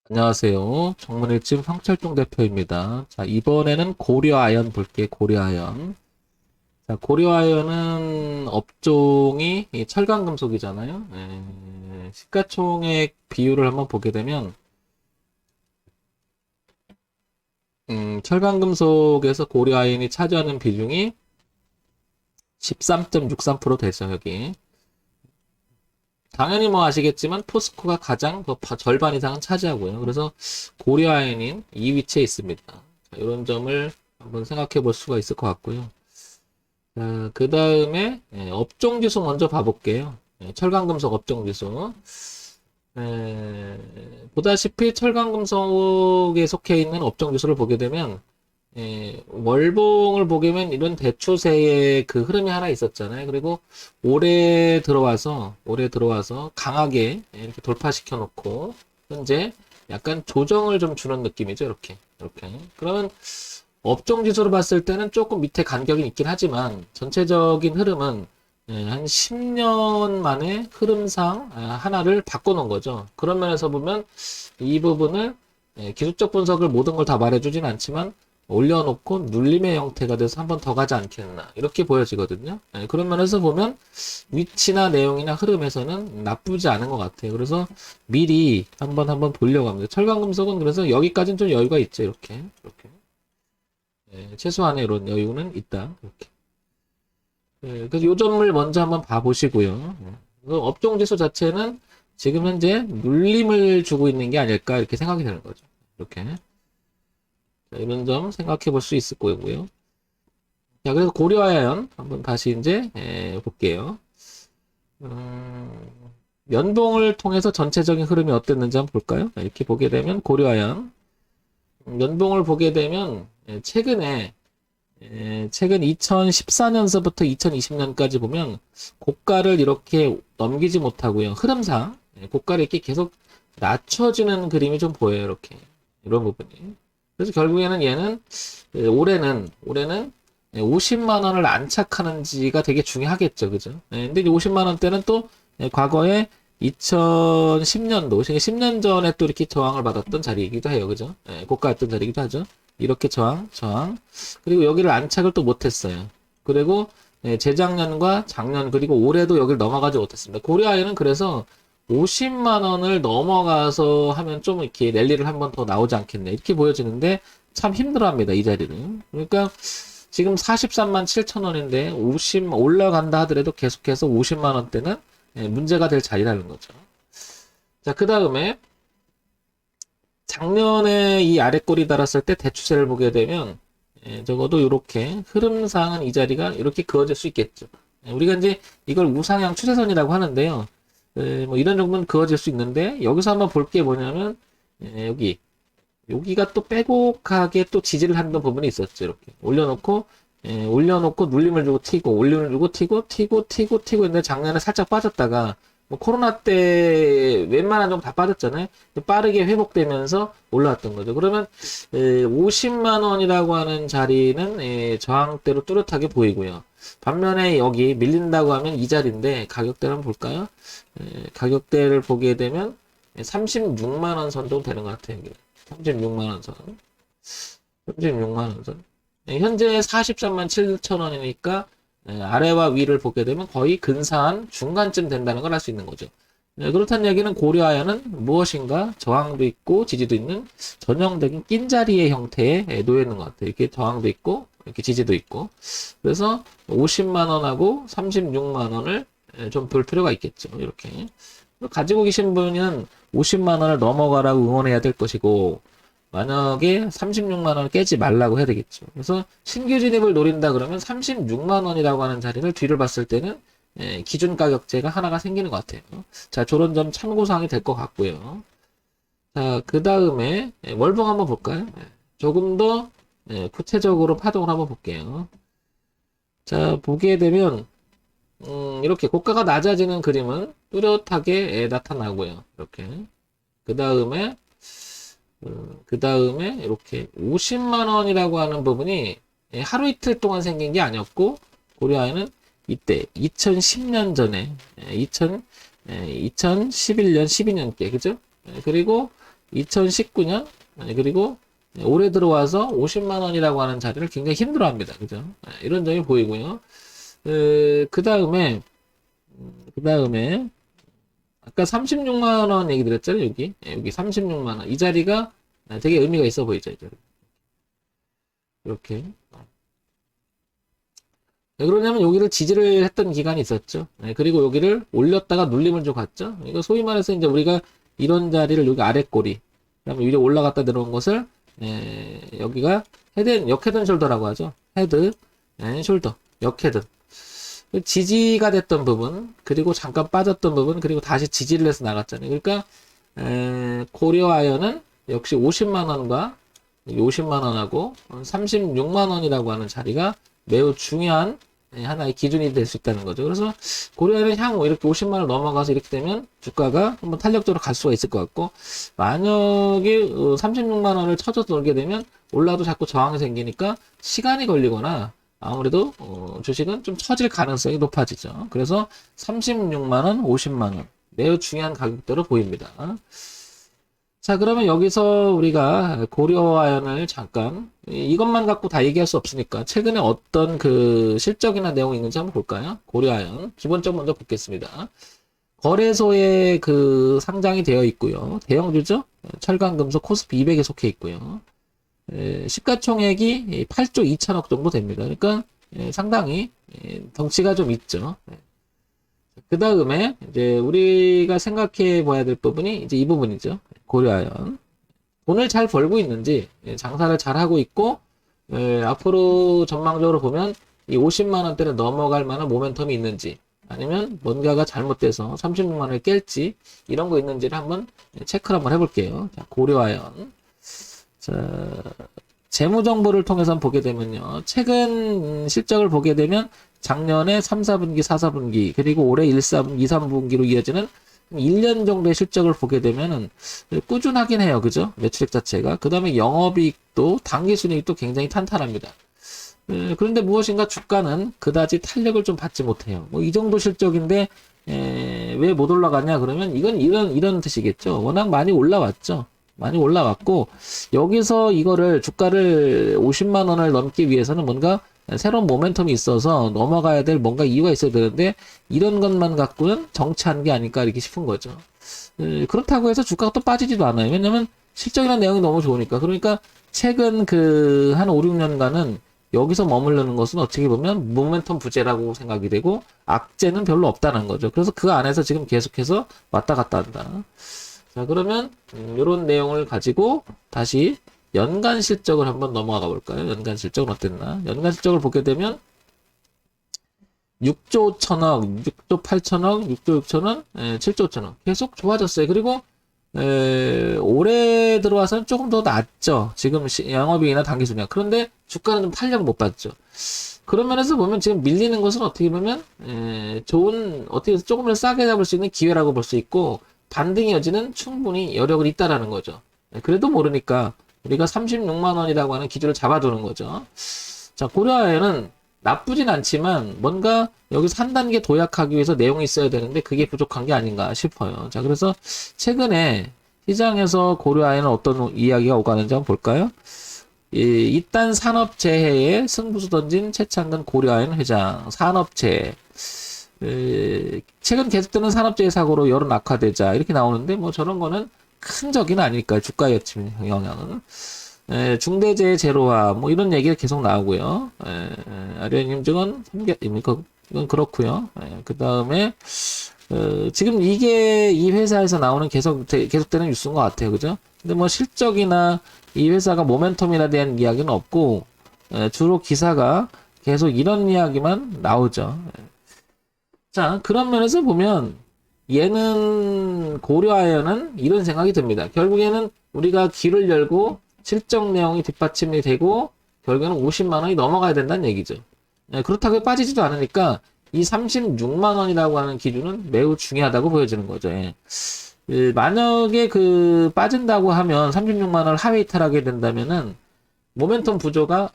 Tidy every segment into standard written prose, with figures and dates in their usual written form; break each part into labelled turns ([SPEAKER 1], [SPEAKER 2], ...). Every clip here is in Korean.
[SPEAKER 1] 안녕하세요. 정문일집 황철종 대표입니다. 자, 이번에는 고려아연 볼게요. 고려아연. 자, 고려아연은 업종이 이 철강금속이잖아요. 시가총액 비율을 한번 보게 되면, 철강금속에서 고려아연이 차지하는 비중이 13.63% 되죠, 여기. 당연히 뭐 아시겠지만 포스코가 가장 절반 이상은 차지하고요. 그래서 고려아연인 이 위치에 있습니다. 자, 이런 점을 한번 생각해 볼 수가 있을 것 같고요. 자, 그 다음에 업종지수 먼저 봐볼게요. 철강금속 업종지수. 보다시피 철강금속에 속해 있는 업종지수를 보게 되면 월봉을 보게 되면 이런 대추세의 그 흐름이 하나 있었잖아요. 그리고 올해 들어와서 강하게 이렇게 돌파시켜 놓고 현재 약간 조정을 좀 주는 느낌이죠. 이렇게. 그러면 업종 지수로 봤을 때는 조금 밑에 간격이 있긴 하지만 전체적인 흐름은 한 10년 만에 흐름상 하나를 바꿔놓은 거죠. 그런 면에서 보면 이 부분을 기술적 분석을 모든 걸 다 말해주진 않지만 올려놓고 눌림의 형태가 돼서 한 번 더 가지 않겠나 이렇게 보여지거든요. 그런 면에서 보면 위치나 내용이나 흐름에서는 나쁘지 않은 것 같아요. 그래서 미리 한번 보려고 합니다. 철강금속은 그래서 여기까지는 좀 여유가 있죠. 이렇게. 최소한의 이런 여유는 있다. 이렇게. 그래서 요 점을 먼저 한번 봐보시고요. 그 업종지수 자체는 지금 현재 눌림을 주고 있는 게 아닐까 이렇게 생각이 되는 거죠. 이렇게. 자, 이런 점 생각해 볼 수 있을 거고요. 자, 그래서 고려아연 한번 다시 이제 볼게요. 연봉을 통해서 전체적인 흐름이 어땠는지 한번 볼까요? 이렇게 보게 되면 고려아연 연봉을 보게 되면 최근 2014년서부터 2020년까지 보면 고가를 이렇게 넘기지 못하고요. 흐름상 고가를 이렇게 계속 낮춰지는 그림이 좀 보여요. 이렇게 이런 부분이. 그래서 결국에는 얘는 올해는 50만 원을 안착하는지가 되게 중요하겠죠. 그죠? 근데 이제 50만 원대는 또 과거에 2010년도, 10년 전에 또 이렇게 저항을 받았던 자리이기도 해요. 그죠? 고가였던 자리이기도 하죠. 이렇게 저항. 그리고 여기를 안착을 또 못했어요. 그리고 재작년과 작년, 그리고 올해도 여기를 넘어가지 못했습니다. 고려아연은 그래서 50만 원을 넘어가서 하면 좀 이렇게 랠리를 한 번 더 나오지 않겠네. 이렇게 보여지는데 참 힘들어합니다. 이 자리는. 그러니까 지금 43만 7천 원인데 50 올라간다 하더라도 계속해서 50만 원대는 문제가 될 자리라는 거죠. 자, 그 다음에 작년에 이 아래 꼬리 달았을 때 대추세를 보게 되면 적어도 이렇게 흐름상은 이 자리가 이렇게 그어질 수 있겠죠. 우리가 이제 이걸 우상향 추세선이라고 하는데요. 뭐 이런 정도는 그어질 수 있는데 여기서 한번 볼 게 뭐냐면 여기가 또 빼곡하게 또 지지를 하는 부분이 있었죠. 이렇게 올려놓고 눌림을 주고 튀고 올림을 주고 튀고 했는데 작년에 살짝 빠졌다가 뭐 코로나 때 웬만한 정도 다 빠졌잖아요. 빠르게 회복되면서 올라왔던 거죠. 그러면 50만 원이라고 하는 자리는 저항대로 뚜렷하게 보이고요. 반면에 여기 밀린다고 하면 이 자리인데 가격대를 한번 볼까요? 가격대를 보게 되면 36만 원 선 정도 되는 것 같아요. 36만 원 선. 36만 원 선. 현재 43만 7천 원이니까 아래와 위를 보게 되면 거의 근사한 중간쯤 된다는 걸 알 수 있는 거죠. 그렇다는 얘기는 고려아연은 무엇인가 저항도 있고 지지도 있는 전형적인 낀자리의 형태에 놓여 있는 것 같아요. 이렇게 저항도 있고 이렇게 지지도 있고. 그래서 50만 원하고 36만 원을 좀 볼 필요가 있겠죠. 이렇게. 가지고 계신 분은 50만 원을 넘어가라고 응원해야 될 것이고 만약에 36만 원을 깨지 말라고 해야 되겠죠. 그래서 신규 진입을 노린다 그러면 36만 원이라고 하는 자리를 뒤를 봤을 때는 기준 가격제가 하나가 생기는 것 같아요. 자, 저런 점 참고사항이 될 것 같고요. 자, 그 다음에 월봉 한번 볼까요? 조금 더 구체적으로 파동을 한번 볼게요. 자, 보게 되면 이렇게 고가가 낮아지는 그림은 뚜렷하게 나타나고요. 이렇게. 그 다음에 이렇게 50만 원이라고 하는 부분이 하루 이틀 동안 생긴 게 아니었고 고려아연은 이때 2010년 전에 2011년 12년께 그죠? 그리고 2019년 그리고 올해 들어와서 50만 원이라고 하는 자리를 굉장히 힘들어합니다. 그죠? 이런 점이 보이고요. 그 다음에 아까 36만 원 얘기 드렸잖아요. 여기 36만 원. 이 자리가 되게 의미가 있어 보이죠. 이렇게. 왜 그러냐면 여기를 지지를 했던 기간이 있었죠. 그리고 여기를 올렸다가 눌림을 좀 갔죠. 이거 소위 말해서 이제 우리가 이런 자리를 여기 아래 꼬리, 그다음에 위로 올라갔다 내려온 것을 여기가 역헤드 숄더라고 하죠. 헤드, 숄더, 역헤드. 지지가 됐던 부분, 그리고 잠깐 빠졌던 부분, 그리고 다시 지지를 해서 나갔잖아요. 그러니까 고려 아연은 역시 50만 원과 50만 원하고 36만 원이라고 하는 자리가 매우 중요한 하나의 기준이 될 수 있다는 거죠. 그래서 고려아연은 향후 이렇게 50만 원 넘어가서 이렇게 되면 주가가 한번 탄력적으로 갈 수가 있을 것 같고, 만약에 36만 원을 쳐서 돌게 되면 올라도 자꾸 저항이 생기니까 시간이 걸리거나 아무래도 주식은 좀 처질 가능성이 높아지죠. 그래서 36만 원, 50만 원 매우 중요한 가격대로 보입니다. 자, 그러면 여기서 우리가 고려아연을 잠깐, 이것만 갖고 다 얘기할 수 없으니까 최근에 어떤 그 실적이나 내용이 있는지 한번 볼까요? 고려아연 기본적 먼저 보겠습니다. 거래소에 그 상장이 되어 있고요. 대형주죠. 철강금속 코스피 200에 속해 있고요. 시가총액이 8조 2천억 정도 됩니다. 그러니까 상당히 덩치가 좀 있죠. 그 다음에 이제 우리가 생각해 봐야 될 부분이 이제 이 부분이죠. 고려아연. 돈을 잘 벌고 있는지, 장사를 잘 하고 있고, 앞으로 전망적으로 보면 이 50만 원대를 넘어갈 만한 모멘텀이 있는지, 아니면 뭔가가 잘못돼서 36만 원을 깰지, 이런 거 있는지를 한번 체크를 한번 해볼게요. 자, 고려아연. 자, 재무 정보를 통해서 보게 되면요. 최근 실적을 보게 되면 작년에 3, 4분기, 4, 4분기, 그리고 올해 1, 4분기, 2, 3분기로 이어지는 1년 정도의 실적을 보게 되면은 꾸준하긴 해요. 그죠? 매출액 자체가. 그 다음에 영업이익도, 당기순이익도 굉장히 탄탄합니다. 그런데 무엇인가 주가는 그다지 탄력을 좀 받지 못해요. 뭐 이 정도 실적인데, 왜 못 올라가냐? 그러면 이건 이런 뜻이겠죠. 워낙 많이 올라왔죠. 많이 올라왔고, 여기서 이거를 주가를 50만 원을 넘기 위해서는 뭔가 새로운 모멘텀이 있어서 넘어가야 될 뭔가 이유가 있어야 되는데, 이런 것만 갖고는 정치하는 게 아닐까 이렇게 싶은 거죠. 그렇다고 해서 주가가 또 빠지지도 않아요. 왜냐면 실적이나 내용이 너무 좋으니까. 그러니까 최근 그 한 5, 6년간은 여기서 머무르는 것은 어떻게 보면 모멘텀 부재라고 생각이 되고, 악재는 별로 없다는 거죠. 그래서 그 안에서 지금 계속해서 왔다 갔다 한다. 자, 그러면 이런 내용을 가지고 다시 연간 실적을 한번 넘어가 볼까요? 연간 실적은 어땠나? 연간 실적을 보게 되면 6조 5천억, 6조 8천억, 6조 6천원, 7조 5천억 계속 좋아졌어요. 그리고 올해 들어와서는 조금 더 낫죠. 지금 영업이익이나 당기순이익. 그런데 주가는 좀 탄력을 못 받죠. 그런 면에서 보면 지금 밀리는 것은 어떻게 보면 좋은, 어떻게 해서 조금은 싸게 잡을 수 있는 기회라고 볼 수 있고, 반등의 여지는 충분히 여력은 있다라는 거죠. 그래도 모르니까 우리가 36만 원이라고 하는 기준을 잡아두는 거죠. 자, 고려아연은 나쁘진 않지만 뭔가 여기서 한 단계 도약하기 위해서 내용이 있어야 되는데 그게 부족한 게 아닌가 싶어요. 자, 그래서 최근에 시장에서 고려아연은 어떤 이야기가 오가는지 한번 볼까요? 이딴 산업재해에 승부수 던진 최창근 고려아연 회장. 산업재해. 최근 계속되는 산업재해 사고로 여론 악화되자 이렇게 나오는데, 뭐 저런 거는 큰 적이는 아닐까요? 주가에 미치는 영향은. 중대재해 제로화 뭐 이런 얘기가 계속 나오고요. 아련임증은 이건 그렇고요. 그 다음에 지금 이게 이 회사에서 나오는 계속되는 뉴스인 것 같아요. 그죠? 근데 뭐 실적이나 이 회사가 모멘텀이나 대한 이야기는 없고, 주로 기사가 계속 이런 이야기만 나오죠. 자, 그런 면에서 보면 얘는 고려아연은 이런 생각이 듭니다. 결국에는 우리가 길을 열고 실적 내용이 뒷받침이 되고 결국에는 50만 원이 넘어가야 된다는 얘기죠. 그렇다고 빠지지도 않으니까 이 36만 원이라고 하는 기준은 매우 중요하다고 보여지는 거죠. 만약에 빠진다고 하면 36만 원을 하회 이탈하게 된다면은 모멘텀 부재가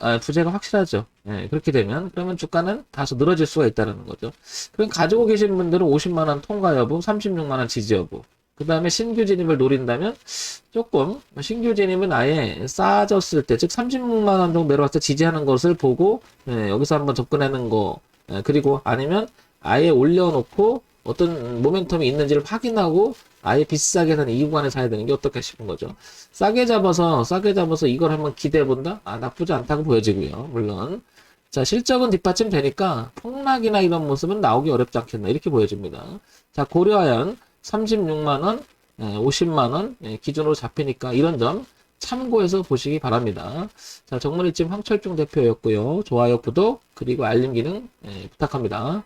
[SPEAKER 1] 확실하죠. 그렇게 되면, 그러면 주가는 다소 늘어질 수가 있다는 거죠. 그럼 가지고 계신 분들은 50만 원 통과 여부, 36만 원 지지 여부. 그 다음에 신규 진입을 노린다면 조금 신규 진입은 아예 싸졌을 때, 즉 36만 원 정도 내려왔을 때 지지하는 것을 보고 여기서 한번 접근하는 거, 그리고 아니면 아예 올려놓고 어떤 모멘텀이 있는지를 확인하고 아예 비싸게 사는 이 구간에 사야 되는 게 어떨까 싶은 거죠. 싸게 잡아서 이걸 한번 기대해 본다? 나쁘지 않다고 보여지고요. 물론 자, 실적은 뒷받침 되니까 폭락이나 이런 모습은 나오기 어렵지 않겠나 이렇게 보여집니다. 자, 고려아연 36만원, 50만원 기준으로 잡히니까 이런 점 참고해서 보시기 바랍니다. 자, 정문이집 황철중 대표였고요. 좋아요, 구독, 그리고 알림 기능 부탁합니다.